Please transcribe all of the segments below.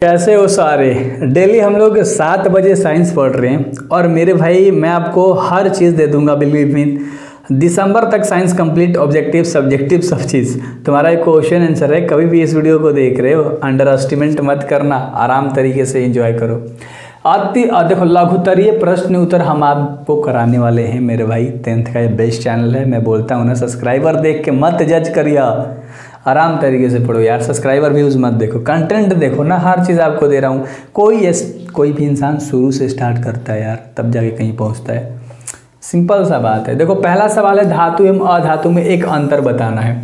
कैसे हो सारे। डेली हम लोग 7 बजे साइंस पढ़ रहे हैं और मेरे भाई मैं आपको हर चीज़ दे दूंगा। बिलीव मी, दिसंबर तक साइंस कंप्लीट, ऑब्जेक्टिव सब्जेक्टिव सब चीज़ तुम्हारा एक क्वेश्चन आंसर है। कभी भी इस वीडियो को देख रहे हो अंडर एस्टिमेट मत करना, आराम तरीके से एंजॉय करो। देखो लघुत्तरीय प्रश्न उत्तर हम आपको कराने वाले हैं मेरे भाई। 10th का ये बेस्ट चैनल है, मैं बोलता हूँ ना, सब्सक्राइबर देख के मत जज करिए, आराम तरीके से पढ़ो यार। सब्सक्राइबर व्यूज़ मत देखो, कंटेंट देखो ना, हर चीज़ आपको दे रहा हूँ। कोई भी इंसान शुरू से स्टार्ट करता है यार, तब जाके कहीं पहुँचता है। सिंपल सा बात है। देखो पहला सवाल है, धातु एवं अधातु में एक अंतर बताना है।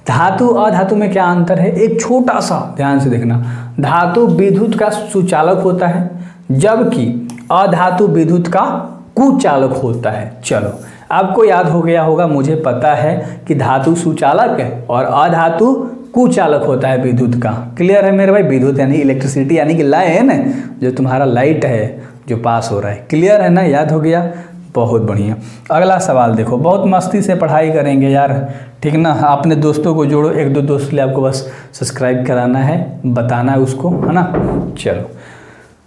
धातु अधातु में क्या अंतर है, एक छोटा सा ध्यान से देखना। धातु विद्युत का सुचालक होता है जबकि अधातु विद्युत का कुचालक होता है। चलो आपको याद हो गया होगा, मुझे पता है कि धातु सुचालक है और अधातु कुचालक होता है विद्युत का। क्लियर है मेरे भाई। विद्युत यानी इलेक्ट्रिसिटी, यानी कि लाइन है, जो तुम्हारा लाइट है जो पास हो रहा है। क्लियर है ना, याद हो गया, बहुत बढ़िया। अगला सवाल देखो, बहुत मस्ती से पढ़ाई करेंगे यार, ठीक ना। अपने दोस्तों को जोड़ो, 1-2 दोस्त के लिए आपको बस सब्सक्राइब कराना है, बताना है उसको, है ना। चलो,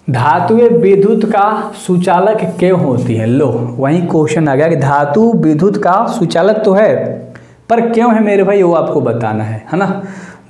धातुएं विद्युत का सुचालक क्यों होती है। लो वही क्वेश्चन आ गया कि धातु विद्युत का सुचालक तो है पर क्यों है मेरे भाई, वो आपको बताना है ना।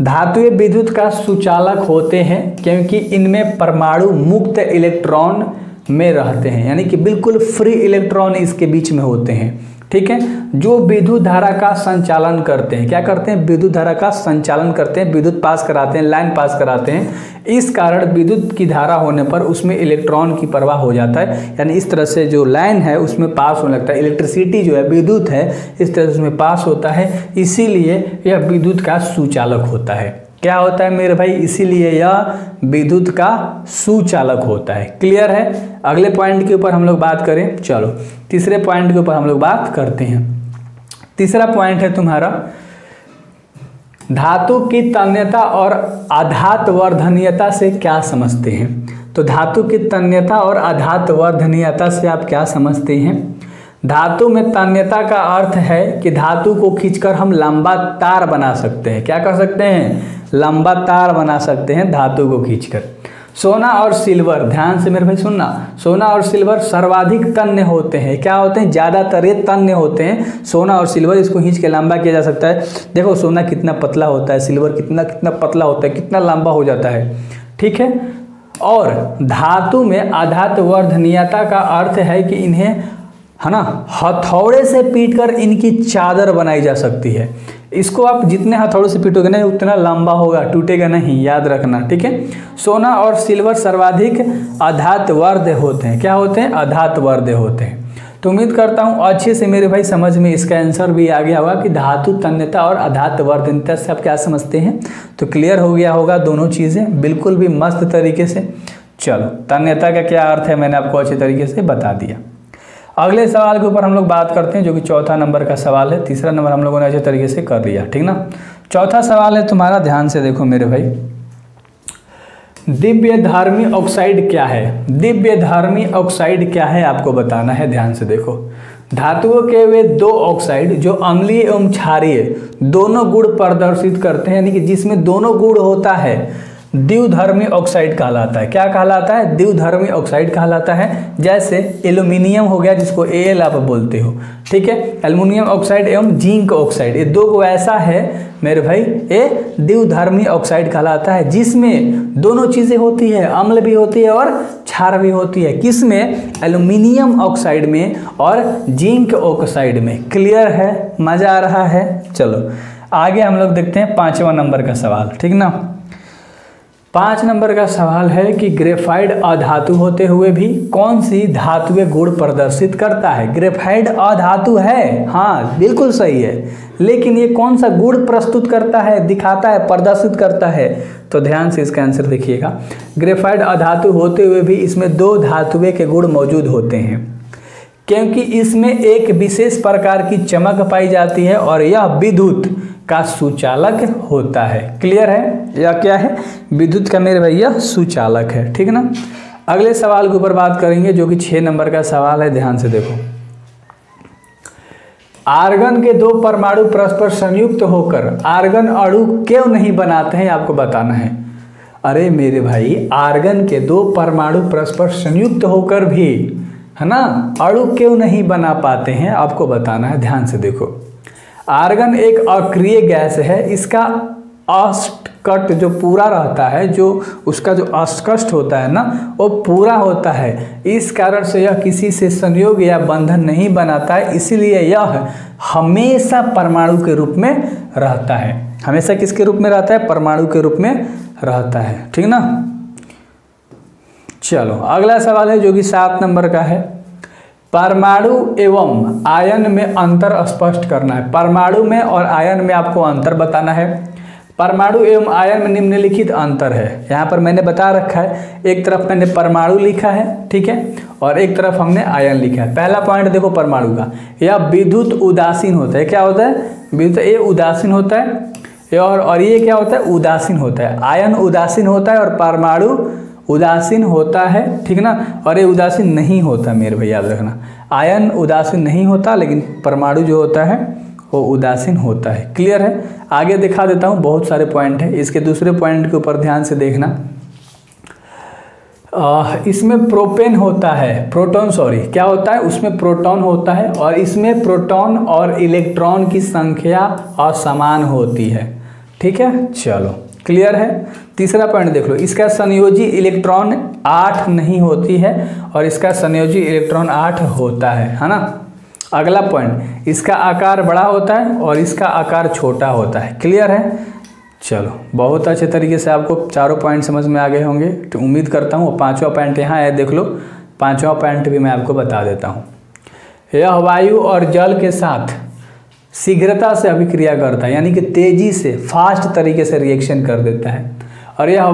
धातुएं विद्युत का सुचालक होते हैं क्योंकि इनमें परमाणु मुक्त इलेक्ट्रॉन में रहते हैं, यानी कि बिल्कुल फ्री इलेक्ट्रॉन इसके बीच में होते हैं, ठीक है। जो विद्युत धारा का संचालन करते हैं, क्या करते हैं, विद्युत धारा का संचालन करते हैं, विद्युत पास कराते हैं, लाइन पास कराते हैं। इस कारण विद्युत की धारा होने पर उसमें इलेक्ट्रॉन की प्रवाह हो जाता है, यानी इस तरह से जो लाइन है उसमें पास होने लगता है। इलेक्ट्रिसिटी जो है, विद्युत है, इस तरह से उसमें पास होता है, इसीलिए यह विद्युत का सुचालक होता है। क्या होता है मेरे भाई, इसीलिए यह विद्युत का सुचालक होता है। क्लियर है। अगले पॉइंट के ऊपर हम लोग बात करें। चलो तीसरे पॉइंट के ऊपर हम लोग बात करते हैं। तीसरा पॉइंट है तुम्हारा, धातु की तन्यता और आघातवर्धनीयता से क्या समझते हैं। तो धातु की तन्यता और आघातवर्धनीयता से आप क्या समझते हैं। धातु में तन्यता का अर्थ है कि धातु को खींचकर हम लंबा तार बना सकते हैं। क्या कर सकते हैं, लंबा तार बना सकते हैं धातु को खींचकर। सोना और सिल्वर, ध्यान से मेरे भाई सुनना, सोना और सिल्वर सर्वाधिक तन्य होते हैं। क्या होते हैं, ज़्यादातर ये तन्य होते हैं। सोना और सिल्वर, इसको खींच के लंबा किया जा सकता है। देखो सोना कितना पतला होता है, सिल्वर कितना पतला होता है, कितना लंबा हो जाता है, ठीक है। और धातु में आघातवर्धनीयता का अर्थ है कि इन्हें, है ना, हथौड़े से पीटकर इनकी चादर बनाई जा सकती है। इसको आप जितने हथौड़े से पीटोगे ना उतना लंबा होगा, टूटेगा नहीं, याद रखना, ठीक है। सोना और सिल्वर सर्वाधिक आघातवर्ध होते हैं। क्या होते हैं, आघातवर्ध होते हैं। तो उम्मीद करता हूँ अच्छे से मेरे भाई समझ में इसका आंसर भी आ गया होगा कि धातु तन्यता और आघातवर्धनीयता से आप क्या समझते हैं। तो क्लियर हो गया होगा दोनों चीज़ें बिल्कुल भी मस्त तरीके से। चलो तन्यता का क्या अर्थ है मैंने आपको अच्छे तरीके से बता दिया। अगले सवाल के ऊपर हम लोग बात करते हैं, जो कि चौथा नंबर का सवाल है। तीसरा नंबर हम लोगों ने अच्छे तरीके से कर लिया, ठीक ना। चौथा सवाल है तुम्हारा, ध्यान से देखो मेरे भाई, दिव्य धार्मी ऑक्साइड क्या है। दिव्य धार्मी ऑक्साइड क्या है आपको बताना है, ध्यान से देखो। धातुओं के वे 2 ऑक्साइड जो अम्लीय एवं क्षारीय दोनों गुण प्रदर्शित करते हैं, यानी कि जिसमें दोनों गुण होता है, द्विधर्मी ऑक्साइड कहलाता है। क्या कहलाता है, द्विधर्मी ऑक्साइड कहलाता है। जैसे एल्यूमिनियम हो गया, जिसको Al आप बोलते हो, ठीक है। एल्यूमिनियम ऑक्साइड एवं जिंक ऑक्साइड, ये 2 को ऐसा है मेरे भाई, ये द्विधर्मी ऑक्साइड कहलाता है, जिसमें दोनों चीज़ें होती है, अम्ल भी होती है और क्षार भी होती है। किसमें, एल्यूमिनियम ऑक्साइड में और जिंक ऑक्साइड में। क्लियर है, मज़ा आ रहा है। चलो आगे हम लोग देखते हैं 5वां नंबर का सवाल, ठीक ना। 5 नंबर का सवाल है कि ग्रेफाइट अधातु होते हुए भी कौन सी धातुएं गुण प्रदर्शित करता है। ग्रेफाइट अधातु है, हाँ बिल्कुल सही है, लेकिन ये कौन सा गुण प्रस्तुत करता है, दिखाता है, प्रदर्शित करता है। तो ध्यान से इसका आंसर देखिएगा। ग्रेफाइट अधातु होते हुए भी इसमें 2 धातुएं के गुण मौजूद होते हैं, क्योंकि इसमें एक विशेष प्रकार की चमक पाई जाती है और यह विद्युत का सुचालक होता है। क्लियर है, या क्या है, विद्युत का मेरे भैया सुचालक है, ठीक ना। अगले सवाल के ऊपर बात करेंगे, जो कि 6 नंबर का सवाल है। ध्यान से देखो, आर्गन के 2 परमाणु परस्पर संयुक्त होकर आर्गन अणु क्यों नहीं बनाते हैं, आपको बताना है। अरे मेरे भाई, आर्गन के दो परमाणु परस्पर संयुक्त होकर भी, है ना, अणु क्यों नहीं बना पाते हैं, आपको बताना है। ध्यान से देखो, आर्गन एक अक्रिय गैस है, इसका अष्टकट जो पूरा रहता है, जो उसका जो अष्टकष्ट होता है ना, वो पूरा होता है। इस कारण से यह किसी से संयोग या बंधन नहीं बनाता है, इसीलिए यह हमेशा परमाणु के रूप में रहता है। हमेशा किसके रूप में रहता है? परमाणु के रूप में रहता है, ठीक ना। चलो अगला सवाल है जो कि 7 नंबर का है। परमाणु एवं आयन में अंतर स्पष्ट करना है। परमाणु में और आयन में आपको अंतर बताना है। परमाणु एवं आयन में निम्नलिखित अंतर है। यहाँ पर मैंने बता रखा है, एक तरफ मैंने परमाणु लिखा है, ठीक है, और एक तरफ हमने आयन लिखा है। पहला पॉइंट देखो परमाणु का, यह विद्युत उदासीन होता है। क्या होता है? विद्युत, ये उदासीन होता है, और ये क्या होता है? उदासीन होता है। आयन उदासीन होता है और परमाणु उदासीन होता है, ठीक ना। और ये उदासीन नहीं होता मेरे भाई, याद रखना, आयन उदासीन नहीं होता, लेकिन परमाणु जो होता है वो उदासीन होता है। क्लियर है? आगे दिखा देता हूँ, बहुत सारे पॉइंट है। इसके दूसरे पॉइंट के ऊपर ध्यान से देखना। इसमें प्रोपेन होता है, प्रोटॉन, सॉरी, क्या होता है? उसमें प्रोटॉन होता है, और इसमें प्रोटॉन और इलेक्ट्रॉन की संख्या असमान होती है, ठीक है। चलो क्लियर है। तीसरा पॉइंट देख लो, इसका संयोजी इलेक्ट्रॉन 8 नहीं होती है, और इसका संयोजी इलेक्ट्रॉन 8 होता है ना। अगला पॉइंट, इसका आकार बड़ा होता है और इसका आकार छोटा होता है। क्लियर है? चलो बहुत अच्छे तरीके से आपको चारों पॉइंट समझ में आ गए होंगे, तो उम्मीद करता हूँ। 5वां पॉइंट यहाँ है, देख लो। 5वां पॉइंट भी मैं आपको बता देता हूँ। यह वायु और जल के साथ शीघ्रता से अभिक्रिया करता है, यानी कि तेजी से, फास्ट तरीके से रिएक्शन कर देता है। और यह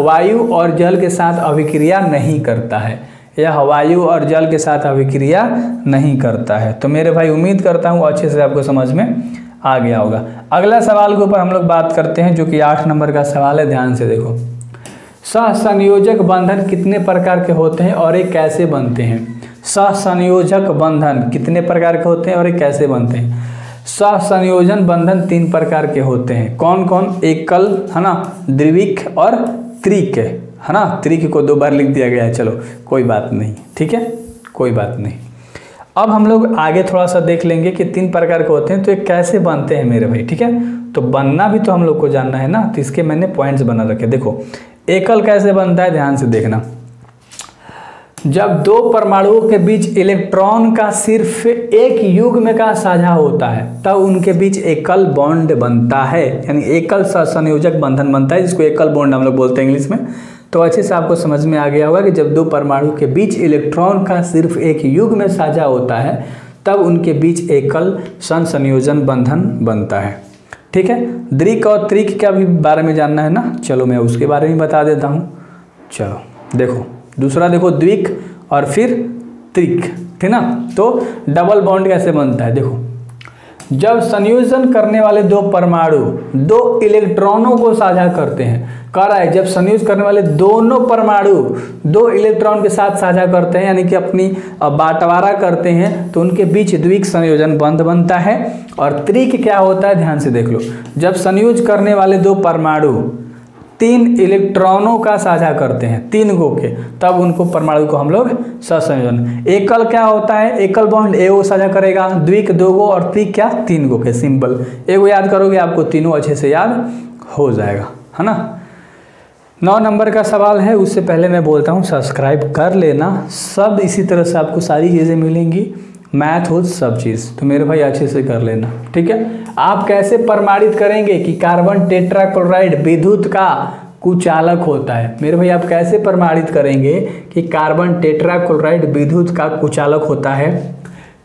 वायु और जल के साथ अभिक्रिया नहीं करता है। यह वायु और जल के साथ अभिक्रिया नहीं करता है। तो मेरे भाई उम्मीद करता हूँ अच्छे से आपको समझ में आ गया होगा। अगला सवाल के ऊपर हम लोग बात करते हैं, जो कि 8 नंबर का सवाल है। ध्यान से देखो, सहसंयोजक बंधन कितने प्रकार के होते हैं और ये कैसे बनते हैं? सहसंयोजक बंधन कितने प्रकार के होते हैं और ये कैसे बनते हैं? सहसंयोजन बंधन 3 प्रकार के होते हैं। कौन कौन? एकल, है ना, द्विक और त्रिक, है ना। त्रिक को 2 बार लिख दिया गया है, चलो कोई बात नहीं, ठीक है, कोई बात नहीं। अब हम लोग आगे थोड़ा सा देख लेंगे कि 3 प्रकार के होते हैं, तो ये कैसे बनते हैं मेरे भाई, ठीक है। तो बनना भी तो हम लोग को जानना है ना, तो इसके मैंने पॉइंट्स बना रखे। देखो एकल कैसे बनता है, ध्यान से देखना। जब 2 परमाणुओं के बीच इलेक्ट्रॉन का सिर्फ एक युग्म का साझा होता है, तब उनके बीच एकल बॉन्ड बनता है, यानी एकल सहसंयोजक बंधन बनता है, जिसको एकल बॉन्ड हम लोग बोलते हैं इंग्लिश में। तो अच्छे से आपको समझ में आ गया होगा कि जब 2 परमाणु के बीच इलेक्ट्रॉन का सिर्फ एक युग्म में साझा होता है, तब उनके बीच एकल सहसंयोजन बंधन बनता है, ठीक है। द्विक और त्रिक के भी बारे में जानना है ना, चलो मैं उसके बारे में बता देता हूँ। चलो देखो, दूसरा देखो, द्विक और फिर त्रिक, ठीक ना। तो डबल बॉन्ड कैसे बनता है? देखो, जब संयोजन करने वाले 2 परमाणु 2 इलेक्ट्रॉनों को साझा करते हैं, कह रहा है जब संयोजन करने वाले दोनों परमाणु 2 इलेक्ट्रॉन के साथ साझा करते हैं, यानी कि अपनी बंटवारा करते हैं, तो उनके बीच द्विक संयोजन बंध बनता है। और त्रिक क्या होता है, ध्यान से देख लो, जब संयोज करने वाले 2 परमाणु 3 इलेक्ट्रॉनों का साझा करते हैं, 3 गो के, तब उनको परमाणु को हम लोग सहसंयोजन। एकल क्या होता है? एकल बॉन्ड एगो साझा करेगा, द्विक 2 गो, और त्रिक क्या? 3 गो के। सिंपल, एगो याद करोगे आपको तीनों अच्छे से याद हो जाएगा, है ना। 9 नंबर का सवाल है, उससे पहले मैं बोलता हूँ सब्सक्राइब कर लेना। सब इसी तरह से आपको सारी चीज़ें मिलेंगी, मैथ हो सब चीज़, तो मेरे भाई अच्छे से कर लेना, ठीक है। आप कैसे प्रमाणित करेंगे कि कार्बन टेट्राक्लोराइड विद्युत का कुचालक होता है? मेरे भाई आप कैसे प्रमाणित करेंगे कि कार्बन टेट्राक्लोराइड विद्युत का कुचालक होता है?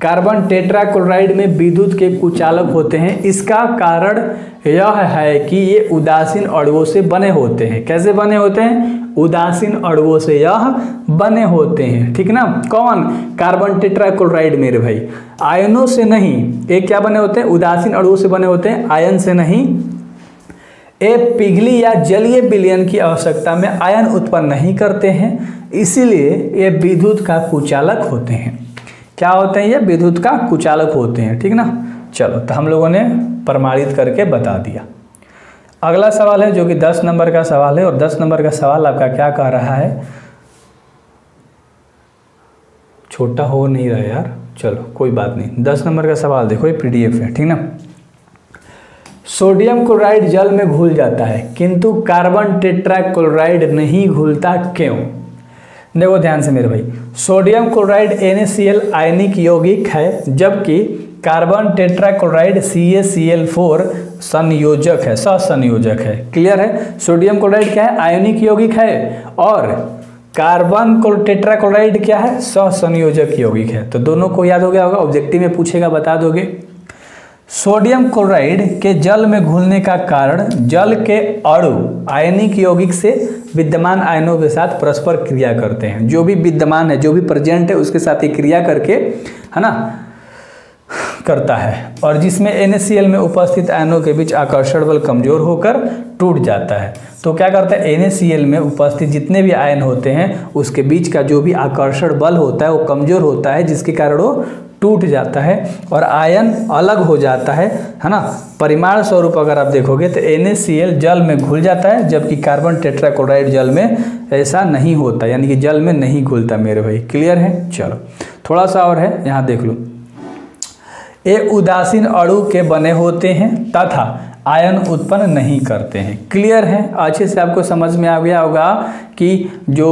कार्बन टेट्राक्लोराइड में विद्युत के कुचालक होते हैं। इसका कारण यह है कि ये उदासीन अणुओं से बने होते हैं। कैसे बने होते हैं? उदासीन अणुओं से यह बने होते हैं, ठीक ना। कौन? कार्बन टेट्राक्लोराइड मेरे भाई, आयनों से नहीं। ये क्या बने होते हैं? उदासीन अणुओं से बने होते हैं, आयन से नहीं। ये पिघली या जलीय विलयन की आवश्यकता में आयन उत्पन्न नहीं करते हैं, इसीलिए ये विद्युत का कुचालक होते हैं। क्या होते हैं? ये विद्युत का कुचालक होते हैं, ठीक ना। चलो, तो हम लोगों ने प्रमाणित करके बता दिया। अगला सवाल है जो कि 10 नंबर का सवाल है, और 10 नंबर का सवाल आपका क्या कह रहा है, छोटा हो नहीं रहा यार, चलो कोई बात नहीं। 10 नंबर का सवाल देखो, ये PDF है, ठीक ना। सोडियम क्लोराइड जल में घुल जाता है किंतु कार्बन टेट्राक्लोराइड नहीं घुलता, क्यों? देखो ध्यान से मेरे भाई, सोडियम क्लोराइड NaCl आयनिक यौगिक है, जबकि कार्बन टेट्राक्लोराइड CaCl4 संयोजक है, सहसंयोजक है। क्लियर है? सोडियम क्लोराइड क्या है? आयनिक यौगिक है, और कार्बन टेट्राक्लोराइड क्या है? सहसंयोजक यौगिक है। तो दोनों को याद हो गया होगा, ऑब्जेक्टिव में पूछेगा, बता दोगे। सोडियम क्लोराइड के जल में घुलने का कारण जल के अणु आयनिक यौगिक से विद्यमान आयनों के साथ परस्पर क्रिया करते हैं। जो भी विद्यमान है, जो भी प्रेजेंट है, उसके साथ ही क्रिया करके, है ना, करता है, और जिसमें NaCl में उपस्थित आयनों के बीच आकर्षण बल कमजोर होकर टूट जाता है। तो क्या करता है, NaCl में उपस्थित जितने भी आयन होते हैं उसके बीच का जो भी आकर्षण बल होता है वो कमजोर होता है, जिसके कारण वो टूट जाता है और आयन अलग हो जाता है ना। परिमाण स्वरूप अगर आप देखोगे तो NaCl जल में घुल जाता है, जबकि कार्बन टेट्राक्लोराइड जल में ऐसा नहीं होता, यानी कि जल में नहीं घुलता मेरे भाई। क्लियर है? चलो थोड़ा सा और है, यहाँ देख लो। ये उदासीन अणु के बने होते हैं तथा आयन उत्पन्न नहीं करते हैं। क्लियर है? अच्छे से आपको समझ में आ गया होगा कि जो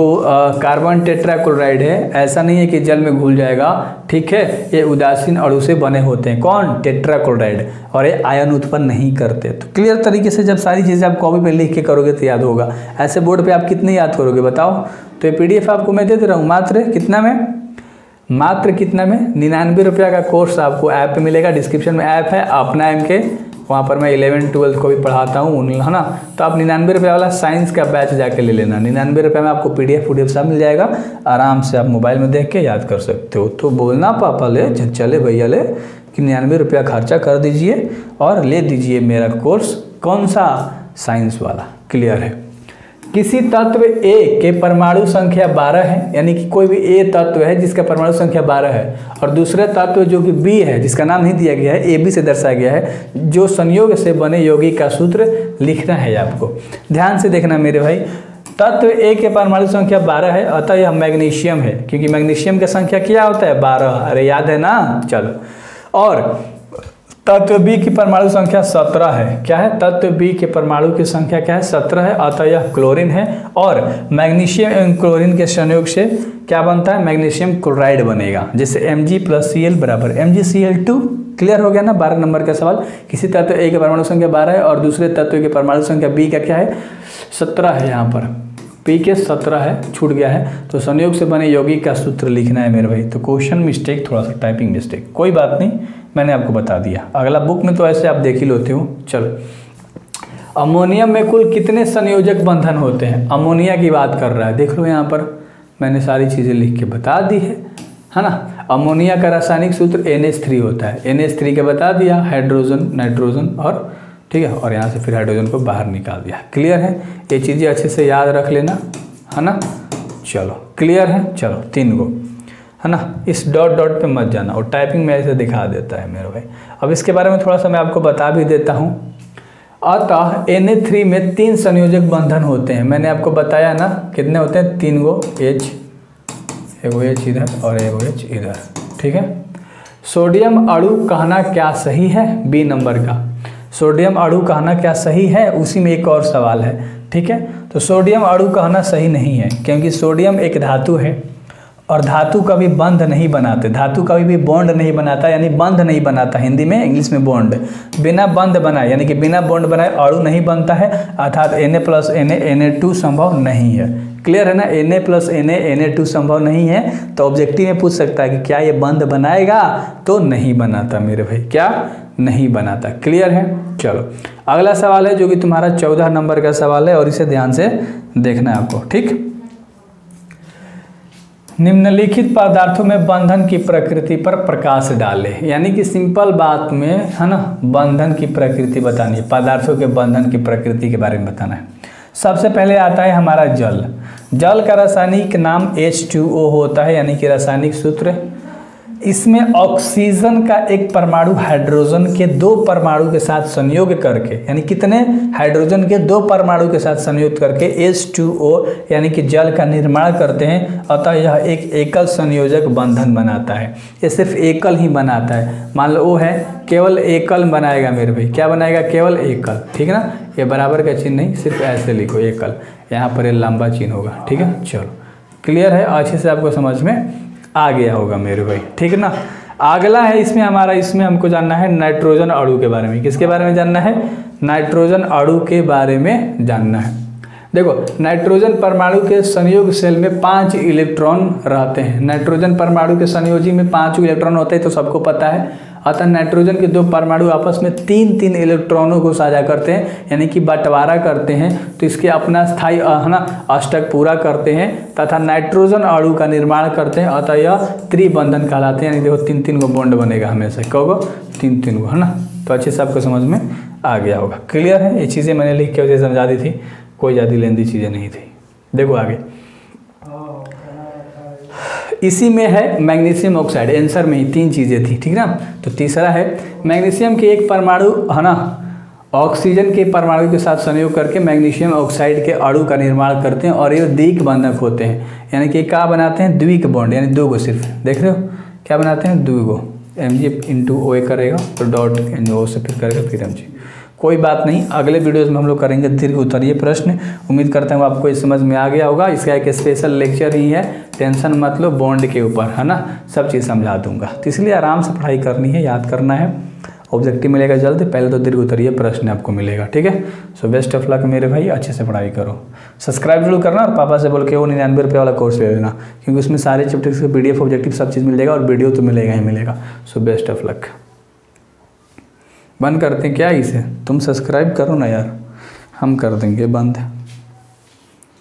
कार्बन टेट्राक्लोराइड है ऐसा नहीं है कि जल में घुल जाएगा, ठीक है। ये उदासीन अणु से बने होते हैं, कौन? टेट्राक्लोराइड, और ये आयन उत्पन्न नहीं करते। तो क्लियर तरीके से जब सारी चीज़ें आप कॉपी पे लिख के करोगे तो याद होगा। ऐसे बोर्ड पे आप कितने याद करोगे बताओ? तो ये PDF आपको मैं दे रहा हूँ, मात्र कितना में? मात्र कितना में? 99 रुपया का कोर्स आपको ऐप पे मिलेगा। डिस्क्रिप्शन में ऐप है अपना MK, वहाँ पर मैं 11th 12th को भी पढ़ाता हूँ, है ना। तो आप 99 रुपये वाला साइंस का बैच जाके ले लेना। 99 रुपये में आपको PDF सब मिल जाएगा, आराम से आप मोबाइल में देख के याद कर सकते हो। तो बोलना पापा ले, चले भैया ले, कि 99 रुपया खर्चा कर दीजिए और ले दीजिए मेरा कोर्स। कौन सा? साइंस वाला। क्लियर है? किसी तत्व A के परमाणु संख्या 12 है, यानी कि कोई भी A तत्व है जिसका परमाणु संख्या 12 है, और दूसरे तत्व जो कि B है जिसका नाम नहीं दिया गया है, AB से दर्शाया गया है, जो संयोग से बने यौगिक का सूत्र लिखना है आपको। ध्यान से देखना मेरे भाई, तत्व A के परमाणु संख्या 12 है, अतः यह मैग्नीशियम है, क्योंकि मैग्नीशियम की संख्या क्या होता है? 12। अरे याद है ना? चलो। और तत्व B की परमाणु संख्या 17 है। क्या है? तत्व B के परमाणु की संख्या क्या है? 17 है, अतः यह क्लोरीन है, और मैग्नीशियम एवं क्लोरीन के संयोग से क्या बनता है? मैग्नीशियम क्लोराइड बनेगा, जैसे Mg+Cl बराबर MgCl2। क्लियर हो गया ना? 12 नंबर का सवाल। किसी तत्व A के परमाणु संख्या 12 है और दूसरे तत्व के परमाणु संख्या B का क्या है? 17 है। यहाँ पर P के 17 है, छूट गया है, तो संयोग से बने यौगिक का सूत्र लिखना है मेरे भाई। तो क्वेश्चन मिस्टेक, थोड़ा सा टाइपिंग मिस्टेक, कोई बात नहीं, मैंने आपको बता दिया। अगला बुक में तो ऐसे आप देख ही लेते हो। चलो, अमोनियम में कुल कितने संयोजक बंधन होते हैं? अमोनिया की बात कर रहा है, देख लो यहाँ पर मैंने सारी चीज़ें लिख के बता दी है ना। अमोनिया का रासायनिक सूत्र NH3 होता है। NH3 के बता दिया, हाइड्रोजन, नाइट्रोजन, और ठीक है, और यहाँ से फिर हाइड्रोजन को बाहर निकाल दिया। क्लियर है? ये चीज़ें अच्छे से याद रख लेना, है ना। चलो क्लियर है? चलो 3 गो, है ना। इस डॉट डॉट पे मत जाना, और टाइपिंग में ऐसे दिखा देता है मेरे भाई। अब इसके बारे में थोड़ा सा मैं आपको बता भी देता हूँ। अतः Na3 में 3 संयोजक बंधन होते हैं। मैंने आपको बताया ना, कितने होते हैं? 3 गो H, एगो H इधर और एगो H इधर, ठीक है। सोडियम अणु कहना क्या सही है? B नंबर का सोडियम अणु कहना क्या सही है? उसी में एक और सवाल है, ठीक है। तो सोडियम अणु कहना सही नहीं है, क्योंकि सोडियम एक धातु है, और धातु कभी बंध नहीं बनाते, धातु कभी भी बॉन्ड नहीं बनाता, यानी बंध नहीं बनाता। हिंदी में, इंग्लिश में बॉन्ड, बिना बंध बनाए, यानी कि बिना बॉन्ड बनाए अणु नहीं बनता है, अर्थात Na+Na Na2 संभव नहीं है। क्लियर है ना? Na+Na Na2 संभव नहीं है। तो ऑब्जेक्टिव में पूछ सकता है कि क्या ये बंध बनाएगा? तो नहीं बनाता मेरे भाई, क्या नहीं बनाता। क्लियर है? चलो अगला सवाल है जो कि तुम्हारा 14 नंबर का सवाल है, और इसे ध्यान से देखना है आपको, ठीक। निम्नलिखित पदार्थों में बंधन की प्रकृति पर प्रकाश डाले, यानी कि सिंपल बात में, है ना, बंधन की प्रकृति बतानी है, पदार्थों के बंधन की प्रकृति के बारे में बताना है। सबसे पहले आता है हमारा जल। जल का रासायनिक नाम H2O होता है, यानी कि रासायनिक सूत्र इसमें ऑक्सीजन का एक परमाणु हाइड्रोजन के 2 परमाणु के साथ संयोग करके, यानी कितने, हाइड्रोजन के 2 परमाणु के साथ संयोग करके H2O यानी कि जल का निर्माण करते हैं। अतः यह एक एकल संयोजक बंधन बनाता है। ये सिर्फ एकल ही बनाता है। मान लो वो है केवल एकल बनाएगा मेरे भाई, क्या बनाएगा, केवल एकल, ठीक है ना। ये बराबर का चिन्ह नहीं, सिर्फ ऐसे लिखो एकल, यहाँ पर ये लंबा चिन्ह होगा, ठीक है। चलो क्लियर है, अच्छे से आपको समझ में आ गया होगा मेरे भाई, ठीक है ना। अगला है इसमें हमारा, इसमें हमको जानना है नाइट्रोजन अणु के बारे में। किसके बारे में जानना है, नाइट्रोजन अणु के बारे में जानना है। देखो नाइट्रोजन परमाणु के संयोग शेल में 5 इलेक्ट्रॉन रहते हैं। नाइट्रोजन परमाणु के संयोजी में 5 इलेक्ट्रॉन होते हैं तो सबको पता है। अतः नाइट्रोजन के 2 परमाणु आपस में 3-3 इलेक्ट्रॉनों को साझा करते हैं, यानी कि बंटवारा करते हैं, तो इसके अपना स्थायी अष्टक पूरा करते हैं तथा नाइट्रोजन अणु का निर्माण करते हैं। अतः यह त्रिबंधन कहलाते हैं, यानी देखो 3-3 को बॉन्ड बनेगा हमेशा, कहोगे 3-3 को, है ना। तो अच्छे से आपको समझ में आ गया होगा, क्लियर है। ये चीज़ें मैंने लिख के वजह से समझा दी थी, कोई ज़्यादा लेंदी चीज़ें नहीं थी। देखो आगे, इसी में है मैग्नीशियम ऑक्साइड, आंसर में ही 3 चीज़ें थी, ठीक ना। तो तीसरा है मैग्नीशियम के एक परमाणु, है ना, ऑक्सीजन के परमाणु के साथ संयोग करके मैग्नीशियम ऑक्साइड के अणु का निर्माण करते हैं और ये द्विक बंधक होते हैं, यानी कि क्या बनाते हैं, द्विक बॉन्ड, यानी 2 को, सिर्फ देख रहे हो क्या बनाते हैं, 2 को, Mg/O करेगा तो डॉट O से फिर करेगा फिर Mg। कोई बात नहीं, अगले वीडियोस में हम लोग करेंगे दीर्घ उत्तरीय प्रश्न। उम्मीद करता हूँ आपको ये समझ में आ गया होगा। इसका एक स्पेशल लेक्चर ही है, टेंशन मत लो, बॉन्ड के ऊपर, है ना, सब चीज़ समझा दूंगा। तो इसलिए आराम से पढ़ाई करनी है, याद करना है। ऑब्जेक्टिव मिलेगा जल्द, पहले तो दीर्घ उत्तरीय प्रश्न आपको मिलेगा, ठीक है। सो बेस्ट ऑफ लक मेरे भाई, अच्छे से पढ़ाई करो। सब्सक्राइब जरूर करना और पापा से बोल के वो 99 रुपये वाला कोर्स ले लेना, क्योंकि उसमें सारे चैप्टर्स के PDF ऑब्जेक्टिव सब चीज़ मिल जाएगा और वीडियो तो मिलेगा ही मिलेगा। So best of luck. बंद करते हैं क्या इसे, तुम सब्सक्राइब करो ना यार, हम कर देंगे बंद।